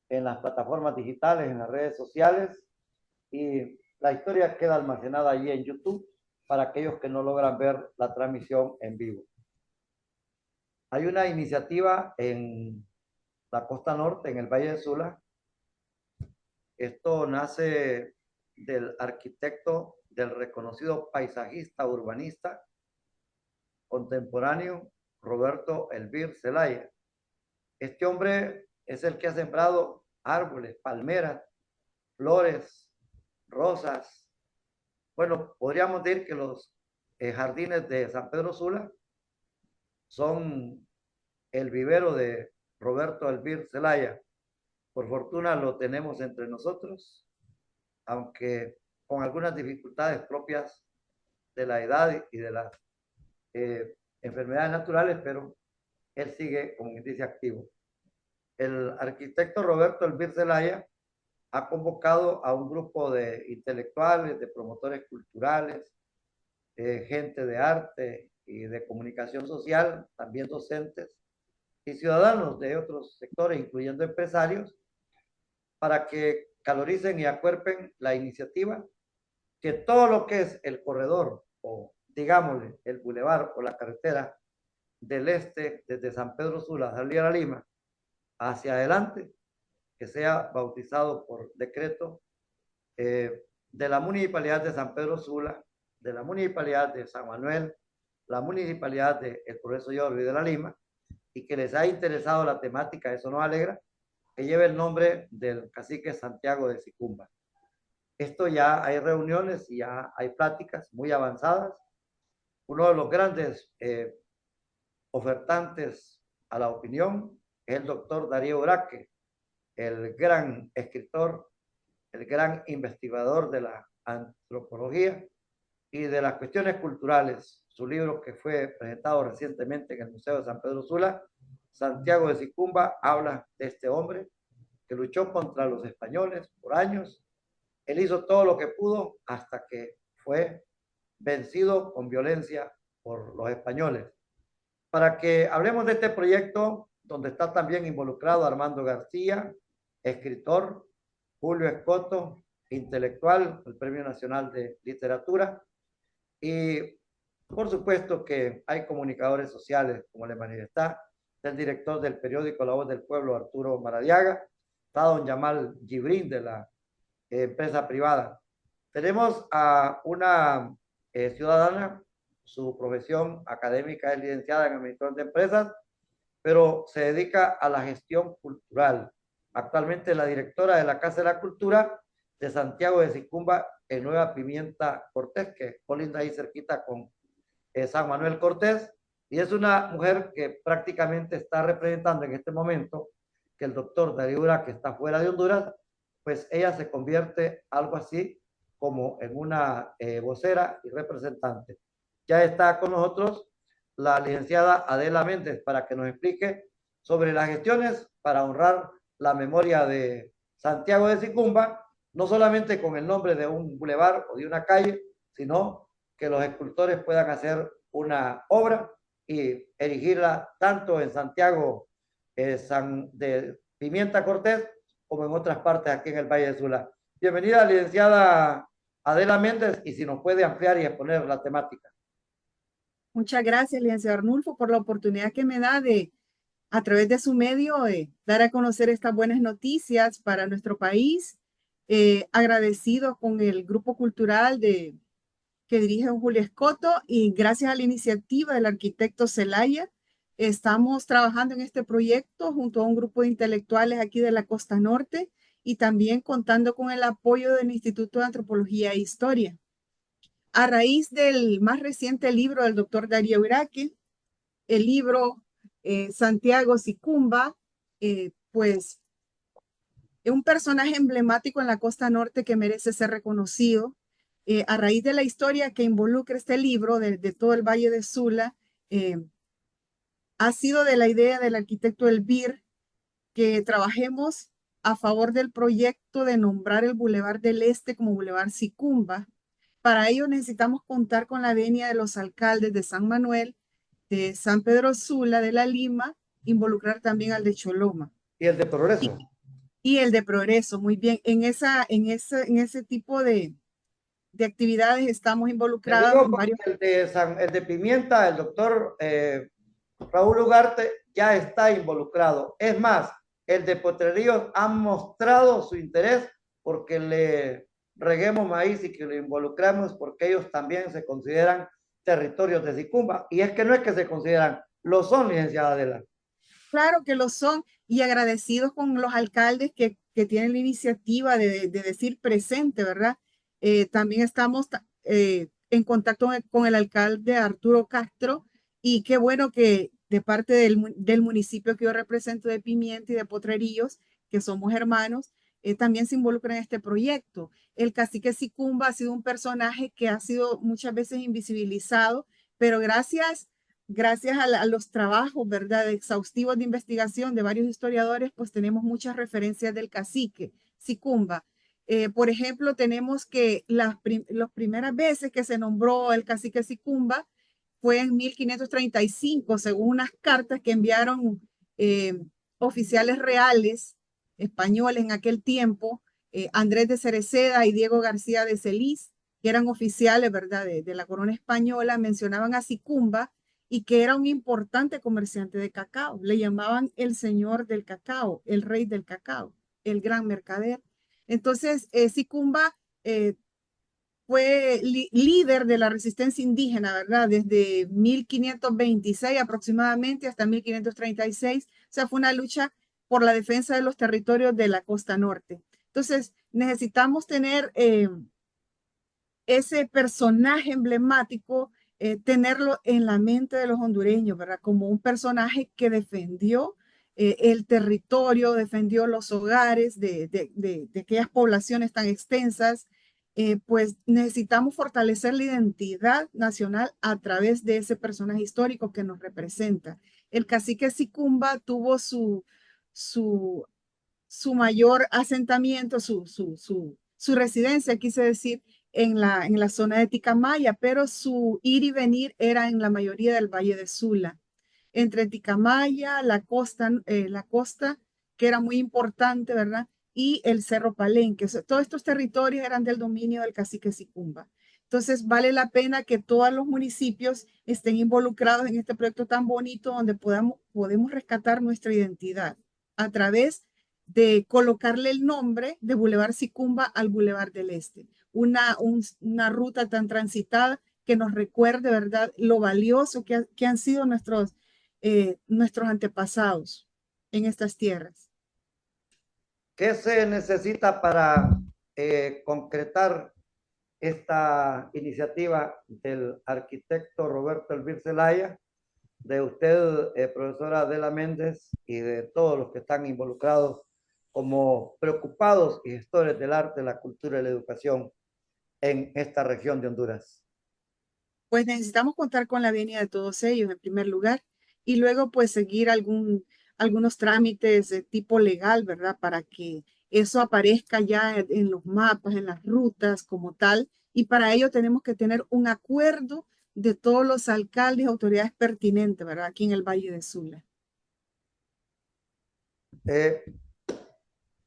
Speaker 1: en las plataformas digitales, en las redes sociales. Y la historia queda almacenada allí en YouTube para aquellos que no logran ver la transmisión en vivo. Hay una iniciativa en la costa norte, en el Valle de Sula. Esto nace del arquitecto, del reconocido paisajista urbanista contemporáneo Roberto Elvir Zelaya. Este hombre es el que ha sembrado árboles, palmeras, flores, rosas. Bueno, podríamos decir que los jardines de San Pedro Sula son el vivero de Roberto Elvir Zelaya. Por fortuna lo tenemos entre nosotros, aunque con algunas dificultades propias de la edad y de las enfermedades naturales, pero él sigue, como dice, activo. El arquitecto Roberto Elvir Zelaya ha convocado a un grupo de intelectuales, de promotores culturales, gente de arte y de comunicación social, también docentes y ciudadanos de otros sectores, incluyendo empresarios, para que caloricen y acuerpen la iniciativa, que todo lo que es el corredor o digámosle el bulevar o la carretera del este desde San Pedro Sula, salida a Lima, hacia adelante, que sea bautizado por decreto de la Municipalidad de San Pedro Sula, de la Municipalidad de San Manuel, la Municipalidad de El Progreso y Orbe de la Lima, y que les ha interesado la temática, eso nos alegra, que lleve el nombre del cacique Santiago de Sicumba. Esto ya hay reuniones y ya hay pláticas muy avanzadas. Uno de los grandes ofertantes a la opinión es el doctor Darío Uraque, el gran escritor, el gran investigador de la antropología y de las cuestiones culturales. Su libro, que fue presentado recientemente en el Museo de San Pedro Sula, Santiago de Sicumba, habla de este hombre que luchó contra los españoles por años. Él hizo todo lo que pudo hasta que fue vencido con violencia por los españoles. Para que hablemos de este proyecto, donde está también involucrado Armando García, escritor, Julio Escoto, intelectual, el Premio Nacional de Literatura, y por supuesto que hay comunicadores sociales, como le manifestá, el director del periódico La Voz del Pueblo, Arturo Maradiaga, está don Yamal Gibrín de la empresa privada. Tenemos a una ciudadana, su profesión académica es licenciada en Administración de Empresas, pero se dedica a la gestión cultural. Actualmente la directora de la Casa de la Cultura de Santiago de Sicumba en Nueva Pimienta Cortés, que colinda ahí cerquita con San Manuel Cortés, y es una mujer que prácticamente está representando en este momento que el doctor Darío Uraque está fuera de Honduras, pues ella se convierte algo así como en una vocera y representante. Ya está con nosotros la licenciada Adela Méndez para que nos explique sobre las gestiones para honrar la memoria de Santiago de Sicumba, no solamente con el nombre de un bulevar o de una calle, sino que los escultores puedan hacer una obra y erigirla tanto en Santiago de Pimienta Cortés como en otras partes aquí en el Valle de Sula. Bienvenida, licenciada Adela Méndez, y si nos puede ampliar y exponer la temática.
Speaker 8: Muchas gracias, licenciado Arnulfo, por la oportunidad que me da de, a través de su medio, dar a conocer estas buenas noticias para nuestro país. Agradecido con el grupo cultural que dirige Julio Escoto, y gracias a la iniciativa del arquitecto Zelaya, estamos trabajando en este proyecto junto a un grupo de intelectuales aquí de la Costa Norte y también contando con el apoyo del Instituto de Antropología e Historia. A raíz del más reciente libro del doctor Darío Uraque, el libro Santiago Sicumba, pues es un personaje emblemático en la Costa Norte que merece ser reconocido. A raíz de la historia que involucra este libro de todo el Valle de Sula, ha sido de la idea del arquitecto Elvir que trabajemos a favor del proyecto de nombrar el Boulevard del Este como Boulevard Sicumba. Para ello necesitamos contar con la venia de los alcaldes de San Manuel, de San Pedro Sula, de La Lima, involucrar también al de Choloma.
Speaker 1: Y el de Progreso.
Speaker 8: Y el de Progreso, muy bien. En ese tipo de actividades estamos involucrados en varios.
Speaker 1: El de Pimienta, el doctor Raúl Ugarte ya está involucrado. Es más, el de Potreríos ha mostrado su interés porque le reguemos maíz y que lo involucramos porque ellos también se consideran territorios de Sicumba. Y es que no es que se consideran, lo son, licenciada Adela.
Speaker 8: Claro que lo son, y agradecidos con los alcaldes que tienen la iniciativa de decir presente, ¿verdad? También estamos en contacto con el alcalde Arturo Castro, y qué bueno que de parte del municipio que yo represento de Pimienta y de Potrerillos, que somos hermanos, también se involucran en este proyecto. El cacique Sicumba ha sido un personaje que ha sido muchas veces invisibilizado, pero gracias a los trabajos, ¿verdad?, exhaustivos de investigación de varios historiadores, pues tenemos muchas referencias del cacique Sicumba. Por ejemplo, tenemos que las primeras veces que se nombró el cacique Sicumba fue en 1535, según unas cartas que enviaron oficiales reales españoles en aquel tiempo, Andrés de Cereceda y Diego García de Celis, que eran oficiales, ¿verdad?, de la corona española, mencionaban a Sicumba y que era un importante comerciante de cacao. Le llamaban el señor del cacao, el rey del cacao, el gran mercader. Entonces, Sicumba fue líder de la resistencia indígena, ¿verdad? Desde 1526 aproximadamente hasta 1536. O sea, fue una lucha por la defensa de los territorios de la costa norte. Entonces, necesitamos tener ese personaje emblemático, tenerlo en la mente de los hondureños, ¿verdad? Como un personaje que defendió el territorio, defendió los hogares de aquellas poblaciones tan extensas. Pues necesitamos fortalecer la identidad nacional a través de ese personaje histórico que nos representa. El cacique Sicumba tuvo su mayor asentamiento, su residencia, quise decir, en la zona de Ticamaya, pero su ir y venir era en la mayoría del Valle de Sula. Entre Ticamaya, la costa, que era muy importante, ¿verdad?, y el Cerro Palenque. Todos estos territorios eran del dominio del cacique Sicumba. Entonces, vale la pena que todos los municipios estén involucrados en este proyecto tan bonito donde podemos rescatar nuestra identidad a través de colocarle el nombre de Boulevard Sicumba al Boulevard del Este. Una ruta tan transitada que nos recuerde, ¿verdad?, lo valioso que han sido nuestros antepasados en estas tierras.
Speaker 1: ¿Qué se necesita para concretar esta iniciativa del arquitecto Roberto Elvir Zelaya, de usted, profesora Adela Méndez, y de todos los que están involucrados como preocupados y gestores del arte, la cultura y la educación en esta región de Honduras?
Speaker 8: Pues necesitamos contar con la venia de todos ellos en primer lugar, y luego pues seguir algunos trámites de tipo legal, ¿verdad?, para que eso aparezca ya en los mapas, en las rutas como tal, y para ello tenemos que tener un acuerdo de todos los alcaldes y autoridades pertinentes, ¿verdad?, aquí en el Valle de Sula.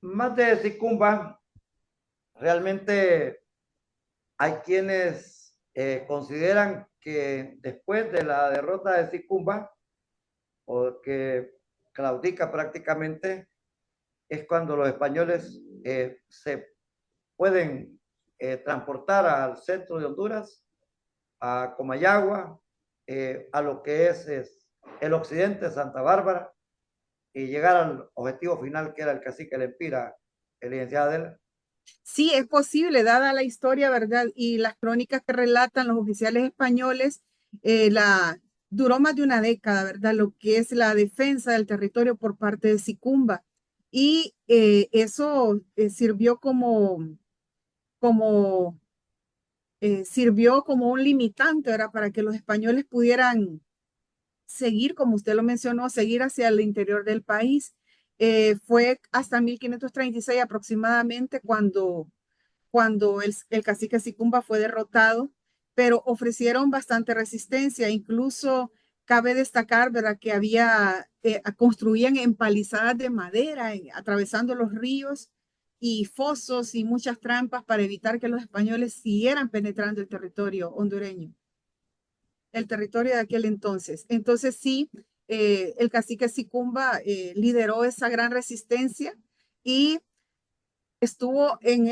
Speaker 1: Más de Sicumba, realmente hay quienes consideran que después de la derrota de Sicumba, o que claudica prácticamente, es cuando los españoles se pueden transportar al centro de Honduras, a Comayagua, a lo que es el occidente de Santa Bárbara, y llegar al objetivo final que era el cacique Lempira, el licenciado Adela.
Speaker 8: Sí, es posible, dada la historia, ¿verdad?, y las crónicas que relatan los oficiales españoles, duró más de una década, ¿verdad?, lo que es la defensa del territorio por parte de Sicumba. Y eso sirvió como sirvió como un limitante, ¿verdad? Para que los españoles pudieran seguir, como usted lo mencionó, seguir hacia el interior del país. Fue hasta 1536 aproximadamente cuando el cacique Sicumba fue derrotado, pero ofrecieron bastante resistencia. Incluso cabe destacar, ¿verdad?, que construían empalizadas de madera atravesando los ríos y fosos y muchas trampas para evitar que los españoles siguieran penetrando el territorio hondureño, el territorio de aquel entonces. Entonces sí, el cacique Sicumba lideró esa gran resistencia y estuvo en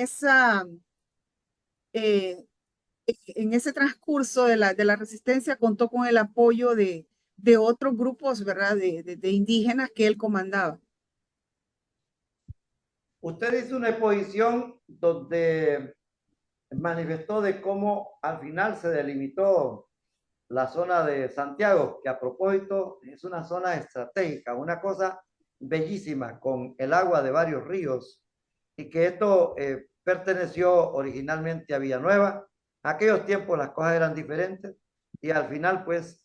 Speaker 8: ese transcurso de la resistencia, contó con el apoyo de otros grupos, ¿verdad?, de indígenas que él comandaba.
Speaker 1: Usted hizo una exposición donde manifestó de cómo al final se delimitó la zona de Santiago, que a propósito es una zona estratégica, una cosa bellísima, con el agua de varios ríos, y que esto perteneció originalmente a Villanueva. En aquellos tiempos las cosas eran diferentes, y al final pues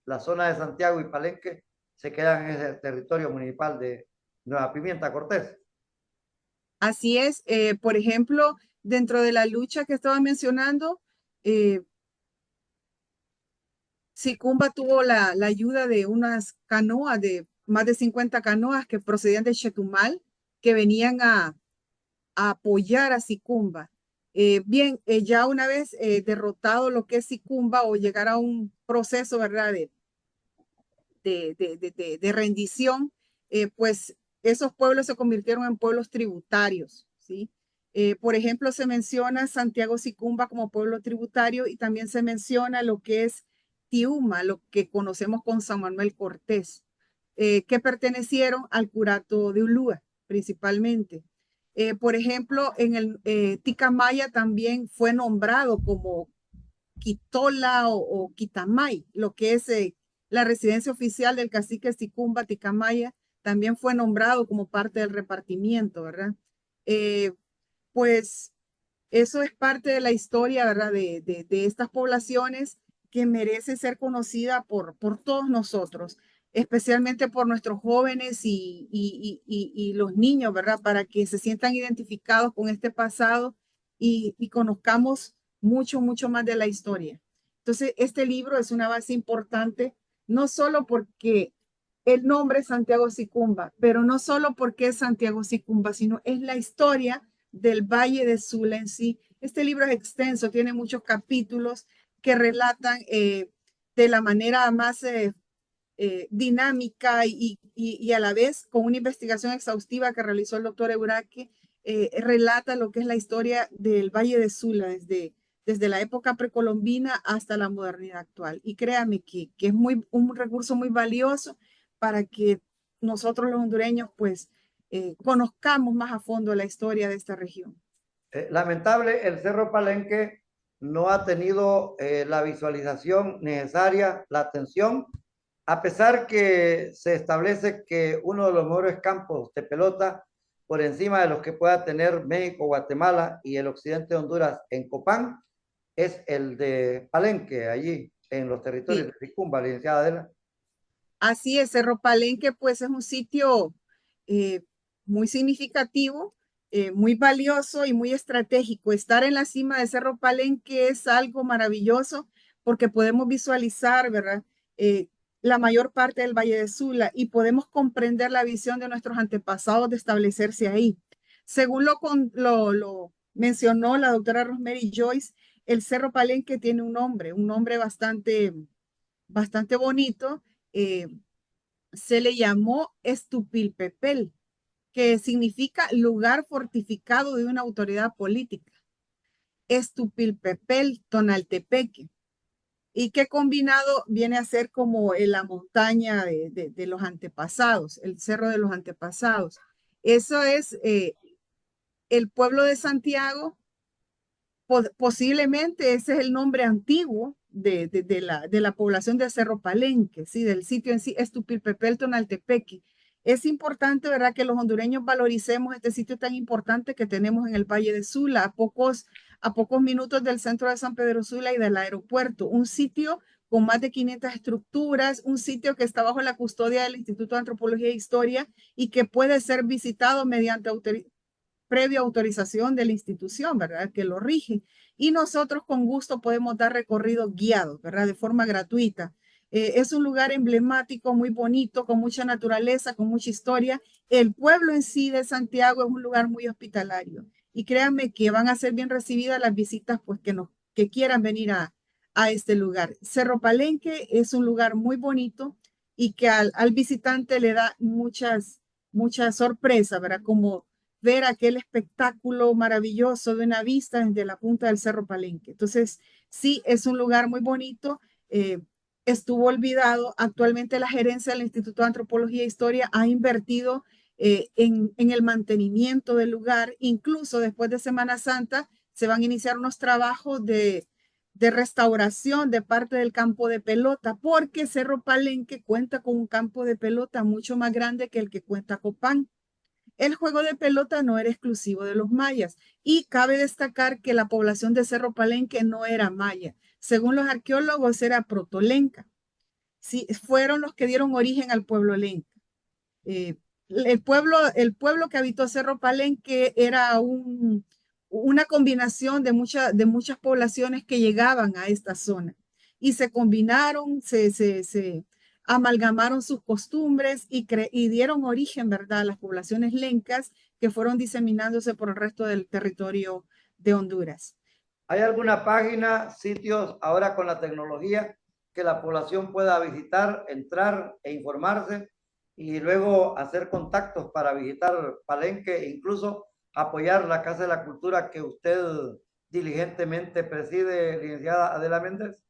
Speaker 1: la zona de Santiago y Palenque se quedan en ese territorio municipal de Nueva Pimienta Cortés.
Speaker 8: Así es, por ejemplo, dentro de la lucha que estaba mencionando, Sicumba tuvo la ayuda de unas canoas, de más de 50 canoas que procedían de Chetumal, que venían a apoyar a Sicumba. Bien, ya una vez derrotado lo que es Sicumba o llegar a un proceso, ¿verdad?, de rendición, pues esos pueblos se convirtieron en pueblos tributarios, ¿sí? Por ejemplo, se menciona Santiago Sicumba como pueblo tributario y también se menciona lo que es Tiuma, lo que conocemos con San Manuel Cortés, que pertenecieron al curato de Ulúa principalmente. Por ejemplo, en el Ticamaya también fue nombrado como Quitola o Quitamay, lo que es la residencia oficial del cacique Sicumba Ticamaya, también fue nombrado como parte del repartimiento, ¿verdad? Pues eso es parte de la historia, ¿verdad?, de estas poblaciones que merecen ser conocidas por todos nosotros, especialmente por nuestros jóvenes y los niños, ¿verdad?, para que se sientan identificados con este pasado y conozcamos mucho más de la historia. Entonces, este libro es una base importante, no solo porque el nombre es Santiago Sicumba, pero no solo porque es Santiago Sicumba, sino es la historia del Valle de Sula en sí. Este libro es extenso, tiene muchos capítulos que relatan de la manera más dinámica y a la vez con una investigación exhaustiva que realizó el doctor Euraque, relata lo que es la historia del Valle de Sula desde la época precolombina hasta la modernidad actual. Y créame que es un recurso muy valioso para que nosotros los hondureños pues conozcamos más a fondo la historia de esta región.
Speaker 1: Lamentable, el Cerro Palenque no ha tenido la visualización necesaria, la atención, a pesar que se establece que uno de los mejores campos de pelota por encima de los que pueda tener México, Guatemala y el occidente de Honduras en Copán es el de Palenque, allí en los territorios de Sicumba, licenciada Adela.
Speaker 8: Así es, Cerro Palenque pues es un sitio muy significativo, muy valioso y muy estratégico. Estar en la cima de Cerro Palenque es algo maravilloso porque podemos visualizar, ¿verdad?, la mayor parte del Valle de Sula y podemos comprender la visión de nuestros antepasados de establecerse ahí. Según lo mencionó la doctora Rosemary Joyce, el Cerro Palenque tiene un nombre bastante bonito. Se le llamó Estupilpepel, que significa lugar fortificado de una autoridad política. Estupilpepel Tonaltepeque, y que combinado viene a ser como la montaña de los antepasados, el cerro de los antepasados. Eso es el pueblo de Santiago, posiblemente ese es el nombre antiguo de la población de Cerro Palenque, ¿sí?, del sitio en sí, Estupilpepel Tonaltepeque. Es importante, ¿verdad?, que los hondureños valoricemos este sitio tan importante que tenemos en el Valle de Sula. a pocos minutos del centro de San Pedro Sula y del aeropuerto. Un sitio con más de 500 estructuras, un sitio que está bajo la custodia del Instituto de Antropología e Historia y que puede ser visitado mediante previa autorización de la institución, ¿verdad? Que lo rige. Y nosotros con gusto podemos dar recorridos guiados, ¿verdad? De forma gratuita. Es un lugar emblemático, muy bonito, con mucha naturaleza, con mucha historia. El pueblo en sí de Santiago es un lugar muy hospitalario. Y créanme que van a ser bien recibidas las visitas pues, que quieran venir a este lugar. Cerro Palenque es un lugar muy bonito y que al visitante le da muchas sorpresas, ¿verdad? Como ver aquel espectáculo maravilloso de una vista desde la punta del Cerro Palenque. Entonces, sí, es un lugar muy bonito. Estuvo olvidado. Actualmente la gerencia del Instituto de Antropología e Historia ha invertido en el mantenimiento del lugar. Incluso después de Semana Santa se van a iniciar unos trabajos de restauración de parte del campo de pelota, porque Cerro Palenque cuenta con un campo de pelota mucho más grande que el que cuenta Copán. El juego de pelota no era exclusivo de los mayas y cabe destacar que la población de Cerro Palenque no era maya. Según los arqueólogos era protolenca. Sí, fueron los que dieron origen al pueblo lenca. El pueblo que habitó Cerro Palenque era una combinación de muchas poblaciones que llegaban a esta zona y se combinaron, se amalgamaron sus costumbres y dieron origen, ¿verdad?, a las poblaciones lencas que fueron diseminándose por el resto del territorio de Honduras.
Speaker 1: ¿Hay alguna página, sitios ahora con la tecnología que la población pueda visitar, entrar e informarse y luego hacer contactos para visitar Palenque e incluso apoyar la Casa de la Cultura que usted diligentemente preside, licenciada Adela Méndez?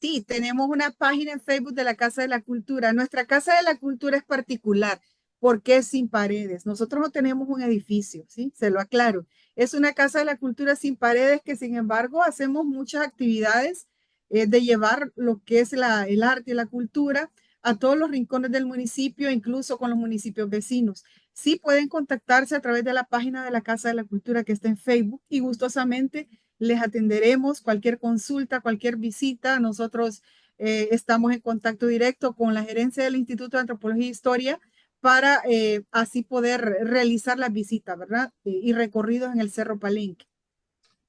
Speaker 8: Sí, tenemos una página en Facebook de la Casa de la Cultura. Nuestra Casa de la Cultura es particular porque es sin paredes. Nosotros no tenemos un edificio, ¿sí? Se lo aclaro. Es una Casa de la Cultura sin paredes que, sin embargo, hacemos muchas actividades de llevar lo que es el arte y la cultura a todos los rincones del municipio, incluso con los municipios vecinos. Sí pueden contactarse a través de la página de la Casa de la Cultura que está en Facebook y gustosamente les atenderemos cualquier consulta, cualquier visita. Nosotros estamos en contacto directo con la gerencia del Instituto de Antropología e Historia para así poder realizar las visitas, ¿verdad? Y recorridos en el Cerro Palenque.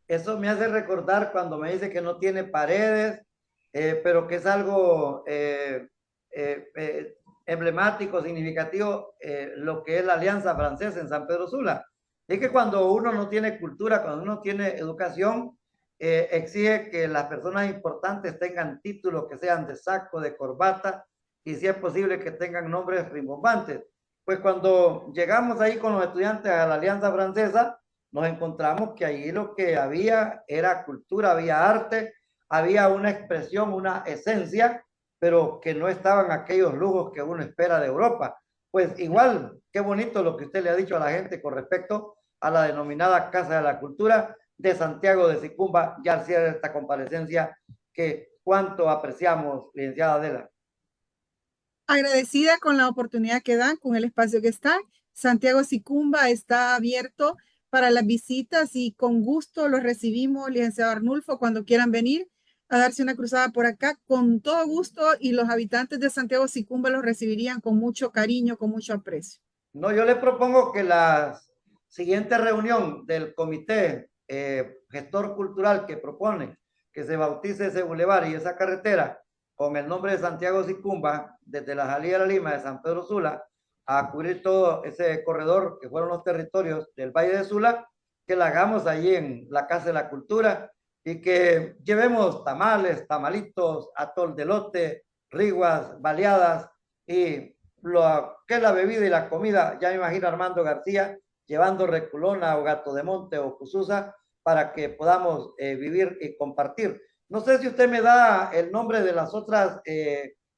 Speaker 1: Eso me hace recordar cuando me dice que no tiene paredes, pero que es algo emblemático, significativo, lo que es la Alianza Francesa en San Pedro Sula. Es que cuando uno no tiene cultura, cuando uno tiene educación, exige que las personas importantes tengan títulos que sean de saco, de corbata, y si es posible que tengan nombres rimbombantes. Pues cuando llegamos ahí con los estudiantes a la Alianza Francesa, nos encontramos que allí lo que había era cultura, había arte, había una expresión, una esencia, pero que no estaban aquellos lujos que uno espera de Europa. Pues igual, qué bonito lo que usted le ha dicho a la gente con respecto a la denominada Casa de la Cultura de Santiago de Sicumba, ya al cierre de esta comparecencia, que cuánto apreciamos, licenciada Adela.
Speaker 8: Agradecida con la oportunidad que dan, con el espacio que está. Santiago Sicumba está abierto para las visitas y con gusto los recibimos, licenciado Arnulfo, cuando quieran venir a darse una cruzada por acá, con todo gusto, y los habitantes de Santiago Sicumba los recibirían con mucho cariño, con mucho aprecio.
Speaker 1: No, yo le propongo que la siguiente reunión del comité gestor cultural que propone que se bautice ese bulevar y esa carretera con el nombre de Santiago Sicumba, desde la salida de la Lima de San Pedro Sula, a cubrir todo ese corredor que fueron los territorios del Valle de Sula, que la hagamos allí en la Casa de la Cultura y que llevemos tamales, tamalitos, atol de elote, riguas, baleadas y lo que es la bebida y la comida. Ya me imagino a Armando García llevando reculona o gato de monte o cususa para que podamos vivir y compartir. No sé si usted me da el nombre de las otras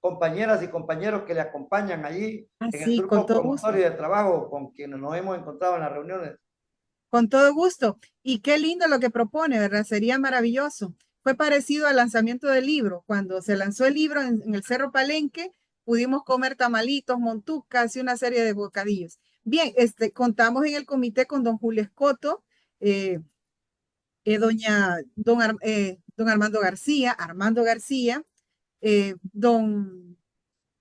Speaker 1: compañeras y compañeros que le acompañan allí en el grupo promotor y de trabajo con quienes nos hemos encontrado en las reuniones.
Speaker 8: Con todo gusto. Y qué lindo lo que propone, ¿verdad? Sería maravilloso. Fue parecido al lanzamiento del libro. Cuando se lanzó el libro en el Cerro Palenque, pudimos comer tamalitos, montucas y una serie de bocadillos. Bien, contamos en el comité con don Julio Escoto, don Armando García, don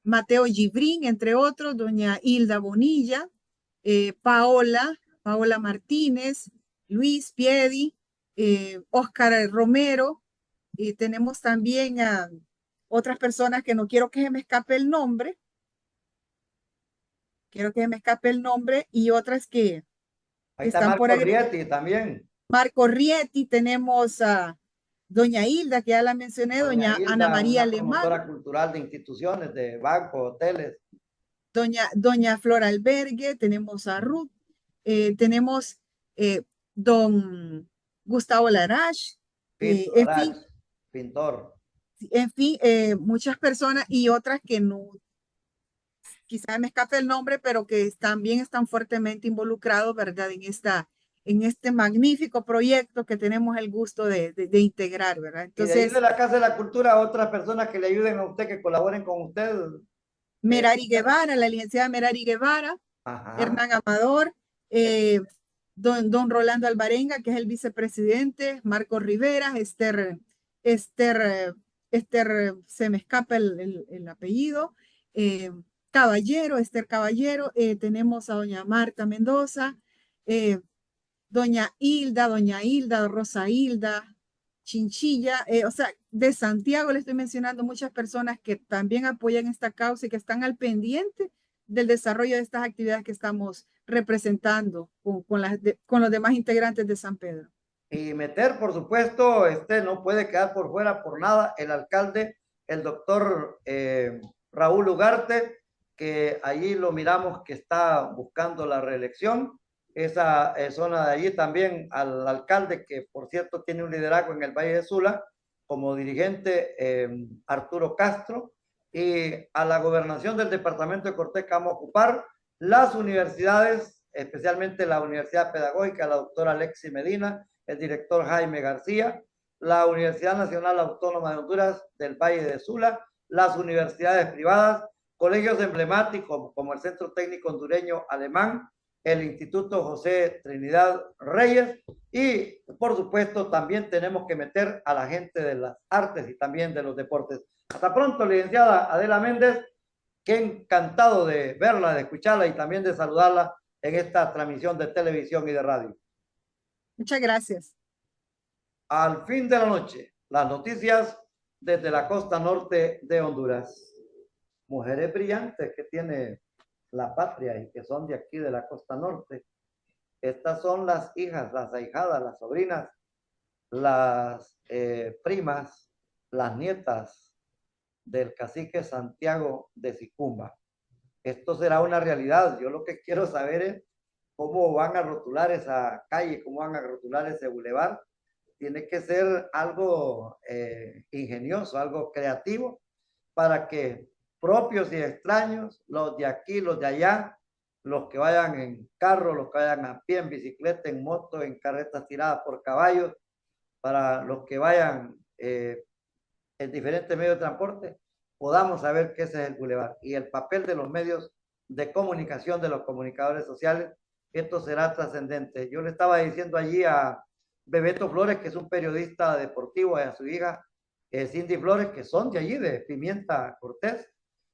Speaker 8: Mateo Gibrín, entre otros, doña Hilda Bonilla, Paola Martínez, Luis Piedi, Óscar Romero, y tenemos también a otras personas que no quiero que se me escape el nombre. Y otras que
Speaker 1: Ahí está
Speaker 8: están
Speaker 1: Marco
Speaker 8: por agregar.
Speaker 1: Rieti también.
Speaker 8: Marco Rieti, tenemos a doña Hilda, que ya la mencioné, doña
Speaker 1: Hilda,
Speaker 8: Ana María
Speaker 1: una
Speaker 8: Alemán,
Speaker 1: promotora cultural de instituciones, de bancos, hoteles.
Speaker 8: doña Flor Albergue, tenemos a Ruth, tenemos don Gustavo Larache,
Speaker 1: Pintor.
Speaker 8: En fin, muchas personas y otras que no, quizás me escape el nombre, pero que también están fuertemente involucrados, ¿verdad? En este magnífico proyecto que tenemos el gusto de integrar, ¿verdad?
Speaker 1: Entonces, y de ahí de la Casa de la Cultura, otras personas que le ayuden a usted, que colaboren con usted.
Speaker 8: Merari Guevara, la licenciada Merari Guevara, Hernán Amador, don Rolando Alvarenga, que es el vicepresidente, Marco Rivera, Esther, se me escapa el apellido, Esther Caballero, tenemos a doña Marta Mendoza, doña Hilda, Rosa Hilda, Chinchilla, o sea, de Santiago le estoy mencionando muchas personas que también apoyan esta causa y que están al pendiente del desarrollo de estas actividades que estamos representando con los demás integrantes de San Pedro.
Speaker 1: Y meter, por supuesto, no puede quedar por fuera por nada el alcalde, el doctor Raúl Ugarte, que allí lo miramos que está buscando la reelección. Esa zona de allí también al alcalde, que por cierto tiene un liderazgo en el Valle de Sula, como dirigente Arturo Castro, y a la gobernación del departamento de Cortés, que vamos a ocupar las universidades, especialmente la Universidad Pedagógica, la doctora Alexi Medina, el director Jaime García, la Universidad Nacional Autónoma de Honduras del Valle de Sula, las universidades privadas, colegios emblemáticos como el Centro Técnico Hondureño Alemán, el Instituto José Trinidad Reyes, y por supuesto también tenemos que meter a la gente de las artes y también de los deportes. Hasta pronto, licenciada Adela Méndez, qué encantado de verla, de escucharla y también de saludarla en esta transmisión de televisión y de radio.
Speaker 8: Muchas gracias.
Speaker 1: Al fin de la noche, las noticias desde la costa norte de Honduras. Mujeres brillantes que tiene la patria y que son de aquí de la costa norte. Estas son las hijas, las ahijadas, las sobrinas, las primas, las nietas del cacique Santiago de Sicumba. Esto será una realidad. Yo lo que quiero saber es cómo van a rotular esa calle, cómo van a rotular ese bulevar. Tiene que ser algo ingenioso, algo creativo, para que propios y extraños, los de aquí, los de allá, los que vayan en carro, los que vayan a pie, en bicicleta, en moto, en carretas tiradas por caballos, para los que vayan en diferentes medios de transporte, podamos saber que ese es el bulevar. Y el papel de los medios de comunicación, de los comunicadores sociales, esto será trascendente. Yo le estaba diciendo allí a Bebeto Flores, que es un periodista deportivo, y a su hija Cindy Flores, que son de allí, de Pimienta Cortés,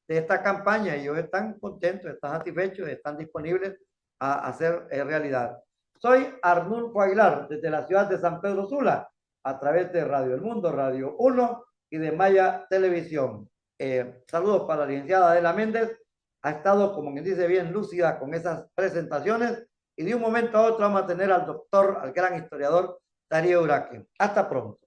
Speaker 1: de esta campaña, y ellos están contentos, están satisfechos, están disponibles a hacer realidad. Soy Arnulfo Aguilar, desde la ciudad de San Pedro Sula, a través de Radio El Mundo, Radio 1 y de Maya Televisión. Saludos para la licenciada Adela Méndez, ha estado, como quien dice, bien lúcida con esas presentaciones, y de un momento a otro vamos a tener al doctor, al gran historiador Darío Uraque. Hasta pronto.